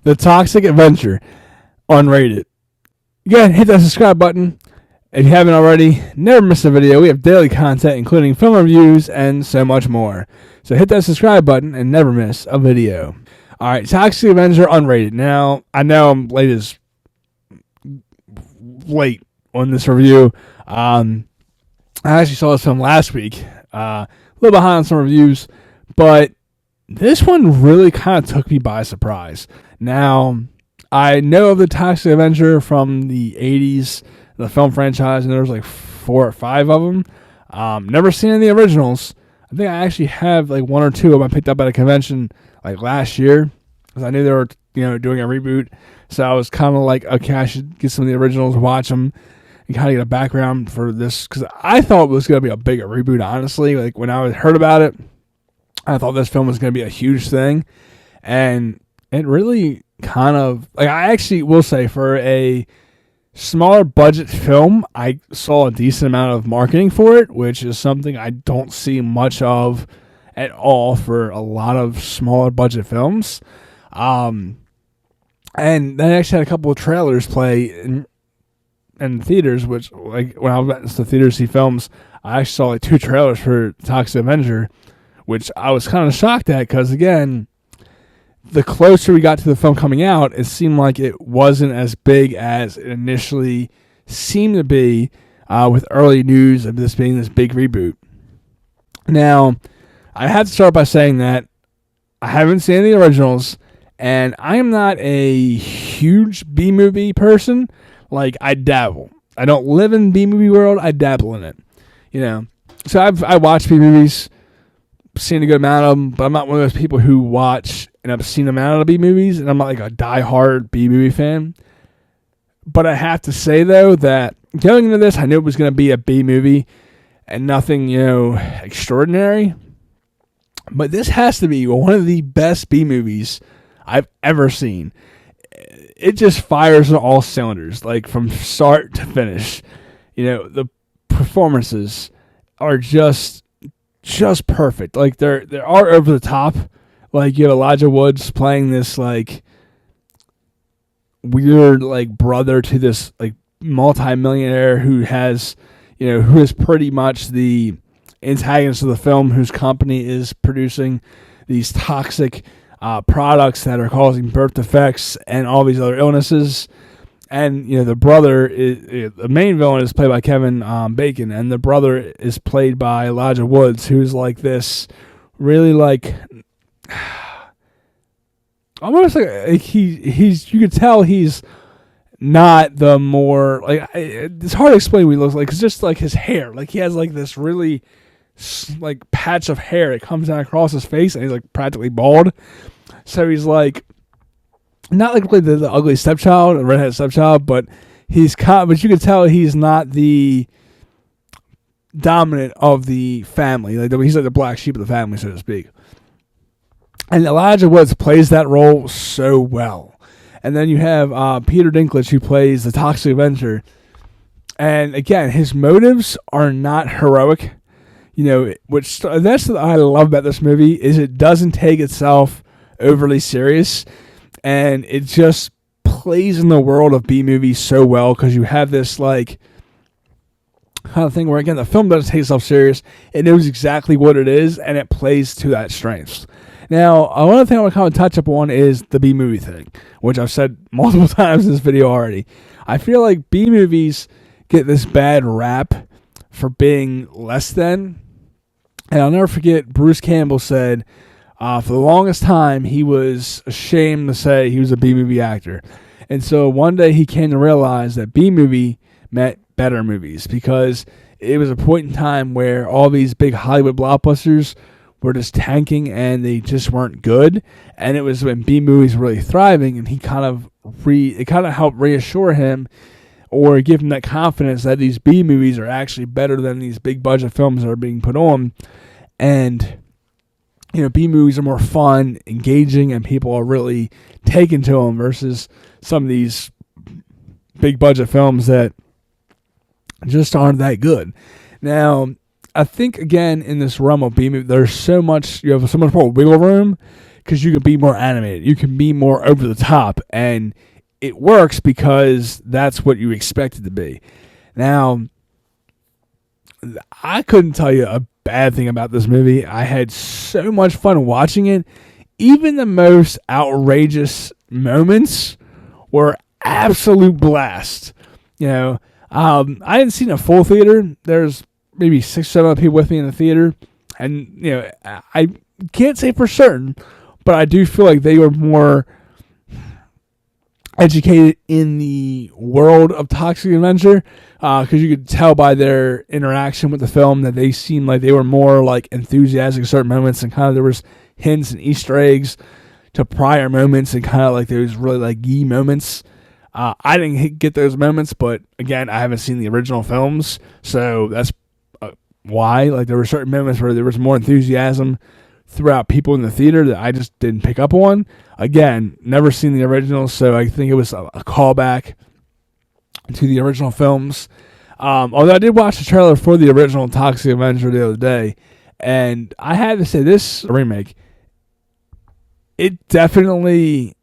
The Toxic Avenger, unrated. Again, hit that subscribe button. If you haven't already, never miss a video. We have daily content, including film reviews and so much more. So hit that subscribe button and never miss a video. All right, Toxic Avenger, unrated. Now, I know I'm late on this review. I actually saw this film last week. A little behind on some reviews, but this one really kind of took me by surprise. Now, I know of the Toxic Avenger from the 80s, the film franchise, and there was like 4 or 5 of them. Never seen any of the originals. I think I actually have like 1 or 2 of them I picked up at a convention like last year because I knew they were doing a reboot. So I was kind of like, okay, I should get some of the originals, watch them, and kind of get a background for this because I thought it was going to be a bigger reboot, honestly. Like when I heard about it, I thought this film was going to be a huge thing, and it really kind of, like, I actually will say for a smaller budget film, I saw a decent amount of marketing for it, which is something I don't see much of at all for a lot of smaller budget films. And they actually had a couple of trailers play in theaters, which, like, when I went to the theater to see films, I actually saw like 2 trailers for Toxic Avenger, which I was kind of shocked at because, again, the closer we got to the film coming out, it seemed like it wasn't as big as it initially seemed to be with early news of this being this big reboot. Now, I have to start by saying that I haven't seen any of the originals, and I am not a huge B-movie person. Like, I dabble. I don't live in B-movie world. I dabble in it. So I watch B-movies, seen a good amount of them, but I'm not one of those people who watch and I've seen a amount of B-movies, and I'm not like a die-hard B-movie fan. But I have to say, though, that going into this, I knew it was going to be a B-movie and nothing, extraordinary. But this has to be one of the best B-movies I've ever seen. It just fires on all cylinders, like from start to finish. The performances are just perfect. Like they are over the top. Like you have Elijah Woods playing this like weird like brother to this like multi-millionaire who has who is pretty much the antagonist of the film, whose company is producing these toxic products that are causing birth defects and all these other illnesses. And the brother is the main villain is played by Kevin Bacon, and the brother is played by Elijah Woods, who's like this really like almost like he's you could tell he's not the more like it's hard to explain what he looks like. It's just like his hair, like he has like this really like patch of hair that comes down across his face, and he's like practically bald. So he's like not like really the ugly stepchild, the redheaded stepchild, but but you can tell he's not the dominant of the family. Like he's like the black sheep of the family, so to speak. And Elijah Woods plays that role so well. And then you have Peter Dinklage, who plays the Toxic Avenger. And again, his motives are not heroic. Which that's what I love about this movie is it doesn't take itself overly serious, and it just plays in the world of B-movies so well because you have this like kind of thing where, again, the film doesn't take itself serious. It knows exactly what it is, and it plays to that strength. Now, another thing I want to kind of touch up on is the B-movie thing, which I've said multiple times in this video already. I feel like B-movies get this bad rap for being less than. And I'll never forget, Bruce Campbell said, for the longest time, he was ashamed to say he was a B-movie actor. And so one day he came to realize that B-movie meant better movies, because it was a point in time where all these big Hollywood blockbusters were just tanking and they just weren't good. And it was when B-movies were really thriving, and he it kind of helped reassure him or give him that confidence that these B-movies are actually better than these big budget films that are being put on. And B-movies are more fun, engaging, and people are really taken to them versus some of these big budget films that just aren't that good. Now, I think, again, in this realm of B-movie, there's so much more wiggle room because you can be more animated, you can be more over the top, and it works because that's what you expect it to be. Now, I couldn't tell you a bad thing about this movie. I had so much fun watching it. Even the most outrageous moments were absolute blast. I didn't see it in a full theater. There's maybe 6-7 people with me in the theater, and I can't say for certain, but I do feel like they were more educated in the world of Toxic Avenger, because you could tell by their interaction with the film that they seemed like they were more like enthusiastic at certain moments, and kind of there was hints and Easter eggs to prior moments, and kind of like there was really like ye moments. I didn't get those moments, but again, I haven't seen the original films, so that's why. Like, there were certain moments where there was more enthusiasm throughout people in the theater that I just didn't pick up on. Again, never seen the original, so I think it was a callback to the original films. Although I did watch the trailer for the original Toxic Avenger the other day, and I had to say, this remake, it definitely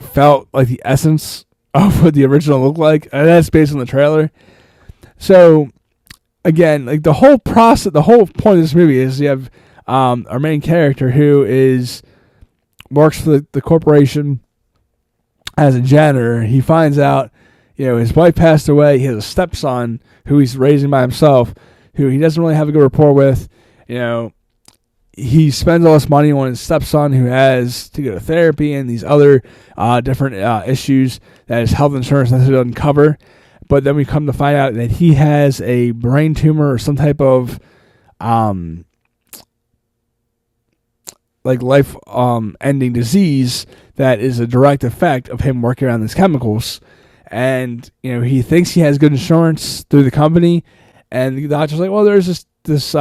felt like the essence of what the original looked like, and that's based on the trailer. So, again, like the whole process, the whole point of this movie is you have our main character who works for the corporation as a janitor. He finds out, his wife passed away. He has a stepson who he's raising by himself, who he doesn't really have a good rapport with. He spends all this money on his stepson, who has to go to therapy and these other different issues that his health insurance doesn't cover. But then we come to find out that he has a brain tumor or some type of life ending disease that is a direct effect of him working around these chemicals. And he thinks he has good insurance through the company, and the doctor's like, well, there's this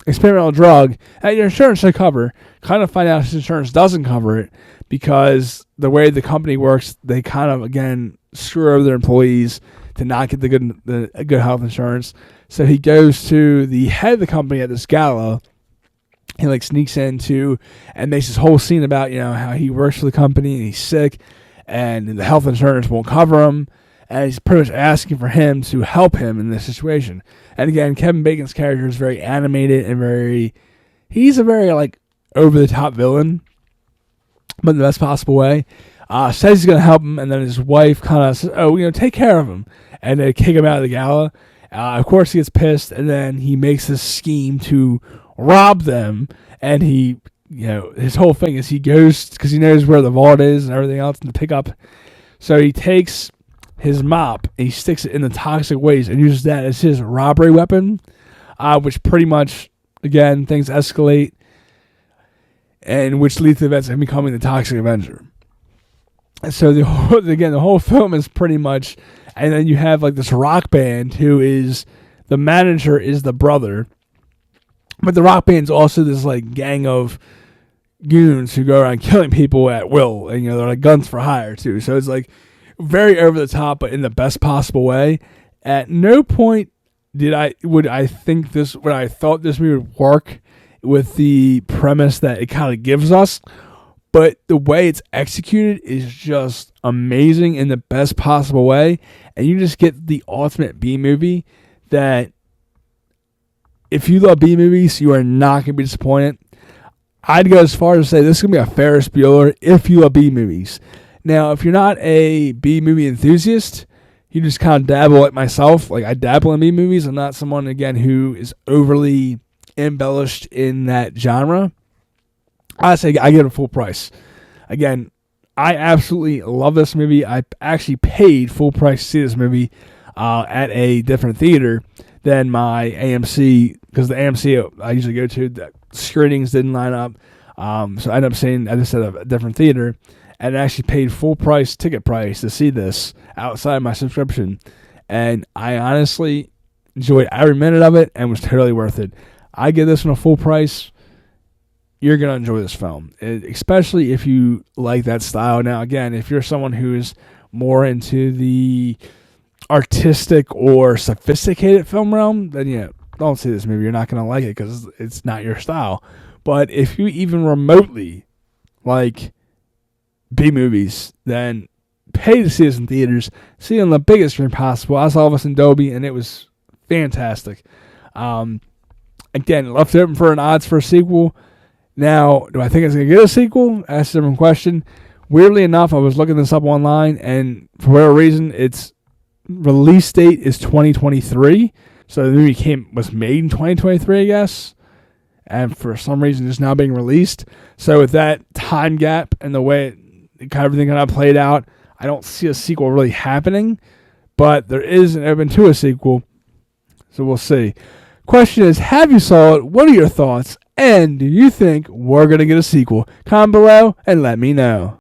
experimental drug that your insurance should cover. Kind of find out his insurance doesn't cover it, because the way the company works, they kind of, again, screw over their employees to not get the good health insurance. So he goes to the head of the company at this gala. He sneaks into and makes this whole scene about how he works for the company and he's sick and the health insurance won't cover him, and he's pretty much asking for him to help him in this situation. And again, Kevin Bacon's character is very animated and he's a very over the top villain, but in the best possible way. Says he's gonna help him, and then his wife kind of says, "Oh, take care of him," and they kick him out of the gala. Of course, he gets pissed, and then he makes this scheme to rob them. And he, his whole thing is he goes, because he knows where the vault is and everything else to pick up. So he takes his mop and he sticks it in the toxic waste and uses that as his robbery weapon, which pretty much, again, things escalate, and which leads to events of him becoming the Toxic Avenger. And so the whole film is pretty much, and then you have this rock band who is, the manager is the brother, but the rock band's also this gang of goons who go around killing people at will, and they're guns for hire too. So it's very over the top, but in the best possible way. At no point would I thought this movie would work with the premise that it kind of gives us, but the way it's executed is just amazing in the best possible way, and you just get the ultimate B movie that, if you love B movies, you are not going to be disappointed. I'd go as far as to say this is going to be a Ferris Bueller if you love B movies. Now, if you're not a B movie enthusiast, you just kind of dabble like myself. I dabble in B movies. I'm not someone, again, who is overly embellished in that genre. I say I get a full price. Again, I absolutely love this movie. I actually paid full price to see this movie at a different theater than my AMC, because the AMC I usually go to, the screenings didn't line up. So I ended up seeing, I just said, a different theater, and actually paid full price ticket price to see this outside my subscription. And I honestly enjoyed every minute of it and was totally worth it. I give this one a full price. You're going to enjoy this film, especially if you like that style. Now, again, if you're someone who's more into the artistic or sophisticated film realm, then don't see this movie. You're not going to like it because it's not your style. But if you even remotely like B movies than pay to see this in theaters, see it on the biggest screen possible. I saw this in Dolby, and it was fantastic. Again, left it open for an odds for a sequel. Now, do I think it's going to get a sequel? That's a different question. Weirdly enough, I was looking this up online, and for whatever reason, its release date is 2023. So the movie was made in 2023, I guess. And for some reason, it's now being released. So with that time gap and the way everything kind of played out, I don't see a sequel really happening. But there is an open to a sequel. So we'll see. Question is, have you saw it? What are your thoughts? And do you think we're going to get a sequel? Comment below and let me know.